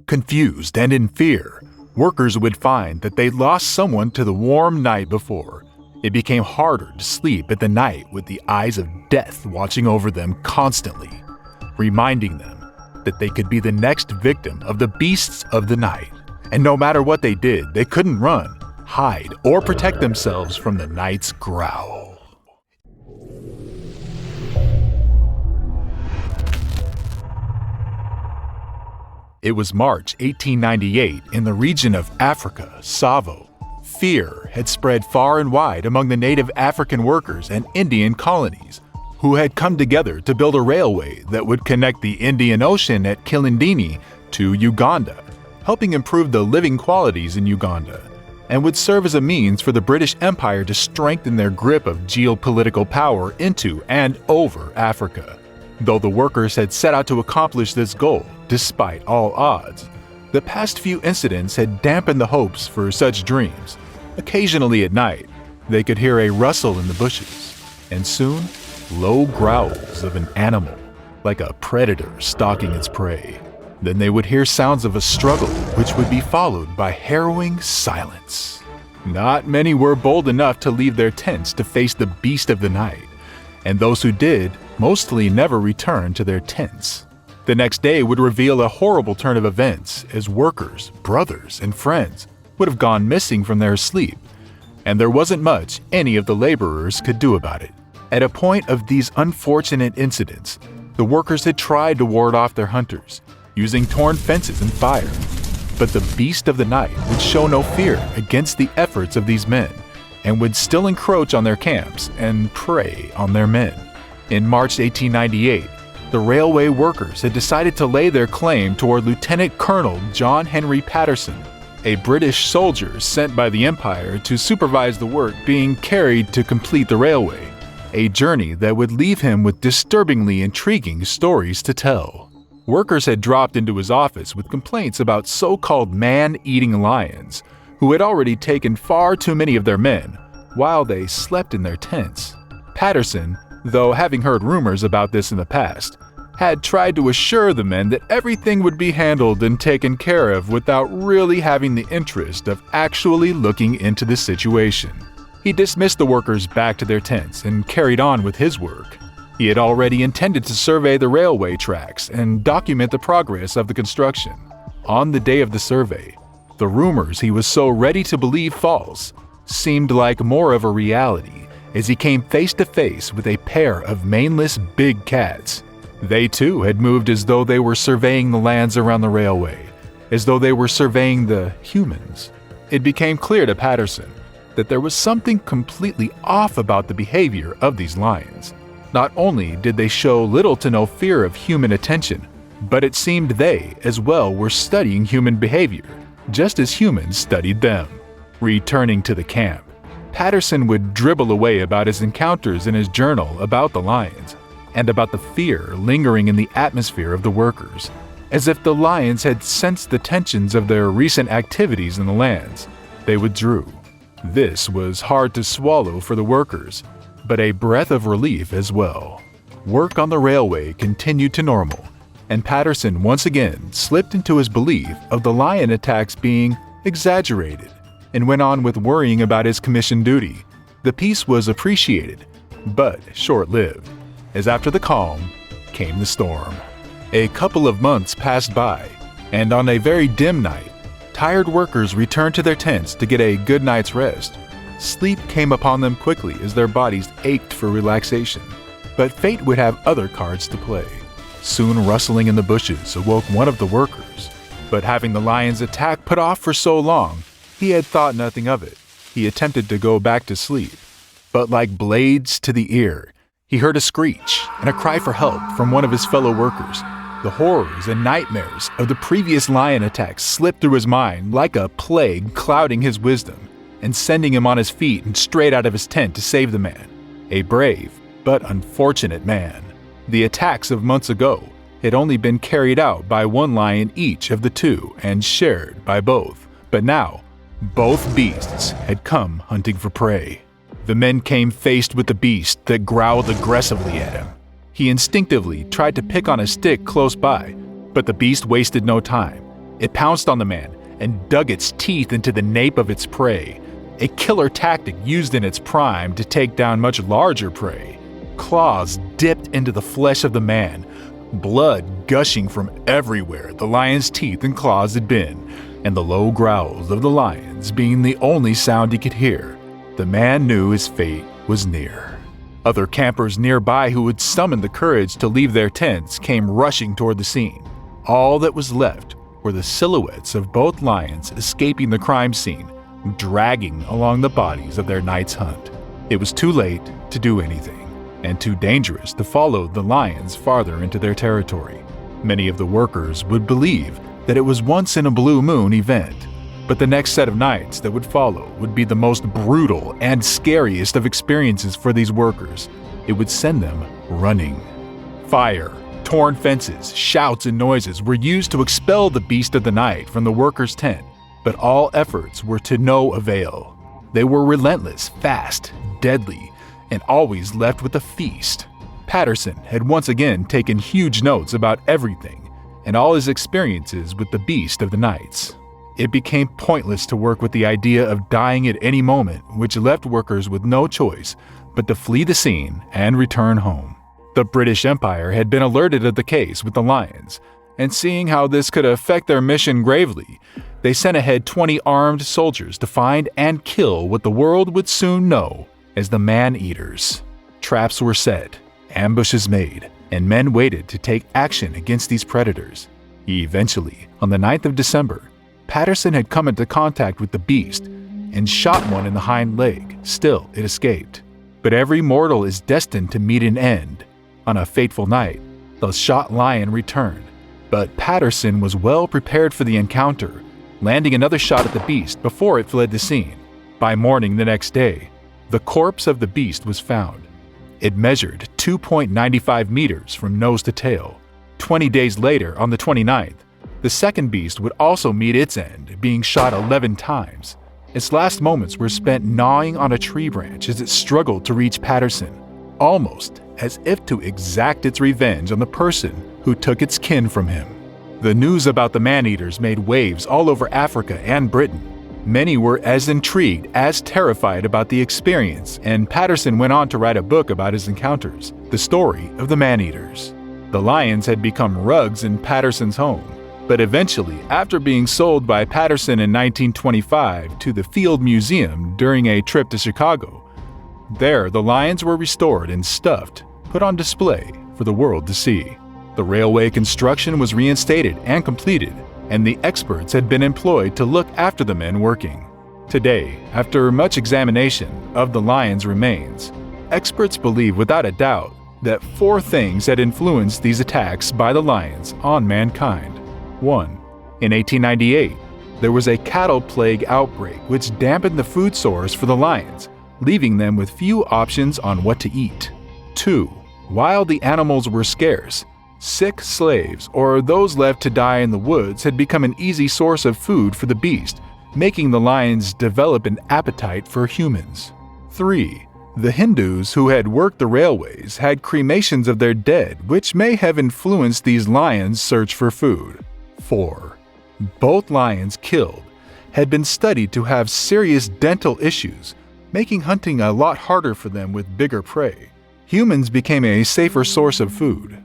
Confused and in fear, workers would find that they'd lost someone to the warm night before. It became harder to sleep at the night with the eyes of death watching over them constantly, reminding them that they could be the next victim of the beasts of the night. And no matter what they did, they couldn't run, hide, or protect themselves from the night's growl. It was March 1898 in the region of Africa, Tsavo. Fear had spread far and wide among the native African workers and Indian colonies, who had come together to build a railway that would connect the Indian Ocean at Kilindini to Uganda, helping improve the living qualities in Uganda, and would serve as a means for the British Empire to strengthen their grip of geopolitical power into and over Africa. Though the workers had set out to accomplish this goal, despite all odds, the past few incidents had dampened the hopes for such dreams. Occasionally at night, they could hear a rustle in the bushes, and soon, low growls of an animal, like a predator stalking its prey. Then they would hear sounds of a struggle, which would be followed by harrowing silence. Not many were bold enough to leave their tents to face the beast of the night, and those who did mostly never returned to their tents. The next day would reveal a horrible turn of events, as workers, brothers, and friends would have gone missing from their sleep, and there wasn't much any of the laborers could do about it. At a point of these unfortunate incidents, the workers had tried to ward off their hunters, using torn fences and fire, but the beast of the night would show no fear against the efforts of these men, and would still encroach on their camps and prey on their men. In March 1898, the railway workers had decided to lay their claim toward Lieutenant Colonel John Henry Patterson, a British soldier sent by the Empire to supervise the work being carried to complete the railway, a journey that would leave him with disturbingly intriguing stories to tell. Workers had dropped into his office with complaints about so-called man-eating lions, who had already taken far too many of their men while they slept in their tents. Patterson, though having heard rumors about this in the past, had tried to assure the men that everything would be handled and taken care of without really having the interest of actually looking into the situation. He dismissed the workers back to their tents and carried on with his work. He had already intended to survey the railway tracks and document the progress of the construction. On the day of the survey, the rumors he was so ready to believe false seemed like more of a reality as he came face to face with a pair of maneless big cats. They too had moved as though they were surveying the lands around the railway, as though they were surveying the humans. It became clear to Patterson that there was something completely off about the behavior of these lions. Not only did they show little to no fear of human attention, but it seemed they, as well, were studying human behavior, just as humans studied them. Returning to the camp, Patterson would dribble away about his encounters in his journal about the lions, and about the fear lingering in the atmosphere of the workers, as if the lions had sensed the tensions of their recent activities in the lands. They withdrew. This was hard to swallow for the workers, but a breath of relief as well. Work on the railway continued to normal, and Patterson once again slipped into his belief of the lion attacks being exaggerated, and went on with worrying about his commission duty. The peace was appreciated, but short-lived, as after the calm came the storm. A couple of months passed by, and on a very dim night, tired workers returned to their tents to get a good night's rest. Sleep came upon them quickly as their bodies ached for relaxation, but fate would have other cards to play. Soon rustling in the bushes awoke one of the workers, but having the lion's attack put off for so long, he had thought nothing of it. He attempted to go back to sleep, but like blades to the ear, he heard a screech and a cry for help from one of his fellow workers. The horrors and nightmares of the previous lion attacks slipped through his mind like a plague, clouding his wisdom and sending him on his feet and straight out of his tent to save the man. A brave but unfortunate man. The attacks of months ago had only been carried out by one lion each of the two and shared by both. But now, both beasts had come hunting for prey. The men came faced with the beast that growled aggressively at him. He instinctively tried to pick on a stick close by, but the beast wasted no time, It pounced on the man and dug its teeth into the nape of its prey, a killer tactic used in its prime to take down much larger prey. Claws dipped into the flesh of the man, blood gushing from everywhere the lion's teeth and claws had been, and the low growls of the lions being the only sound he could hear. The man knew his fate was near. Other campers nearby who had summoned the courage to leave their tents came rushing toward the scene. All that was left were the silhouettes of both lions escaping the crime scene, dragging along the bodies of their night's hunt. It was too late to do anything, and too dangerous to follow the lions farther into their territory. Many of the workers would believe that it was once in a blue moon event, but the next set of nights that would follow would be the most brutal and scariest of experiences for these workers. It would send them running. Fire, torn fences, shouts, and noises were used to expel the beast of the night from the workers' tent, but all efforts were to no avail. They were relentless, fast, deadly, and always left with a feast. Patterson had once again taken huge notes about everything and all his experiences with the beast of the nights. It became pointless to work with the idea of dying at any moment, which left workers with no choice but to flee the scene and return home. The British Empire had been alerted of the case with the lions, and seeing how this could affect their mission gravely, they sent ahead 20 armed soldiers to find and kill what the world would soon know as the man-eaters. Traps were set, ambushes made, and men waited to take action against these predators. Eventually, on the 9th of December, Patterson had come into contact with the beast and shot one in the hind leg. Still, it escaped. But every mortal is destined to meet an end. On a fateful night, the shot lion returned, but Patterson was well prepared for the encounter, landing another shot at the beast before it fled the scene. By morning the next day, the corpse of the beast was found. It measured 2.95 meters from nose to tail. 20 days later, on the 29th, the second beast would also meet its end, being shot 11 times. Its last moments were spent gnawing on a tree branch as it struggled to reach Patterson, almost as if to exact its revenge on the person who took its kin from him. The news about the man-eaters made waves all over Africa and Britain. Many were as intrigued as terrified about the experience, and Patterson went on to write a book about his encounters, The Story of the Man-Eaters. The lions had become rugs in Patterson's home, but eventually, after being sold by Patterson in 1925 to the Field Museum during a trip to Chicago, there the lions were restored and stuffed, put on display for the world to see. The railway construction was reinstated and completed, and the experts had been employed to look after the men working. Today, after much examination of the lion's remains, experts believe without a doubt that 4 things had influenced these attacks by the lions on mankind. 1. In 1898, there was a cattle plague outbreak which dampened the food source for the lions, leaving them with few options on what to eat. 2. While the animals were scarce, sick slaves or those left to die in the woods had become an easy source of food for the beast, making the lions develop an appetite for humans. 3. The Hindus who had worked the railways had cremations of their dead, which may have influenced these lions' search for food. 4. Both lions killed had been studied to have serious dental issues, making hunting a lot harder for them with bigger prey. Humans became a safer source of food.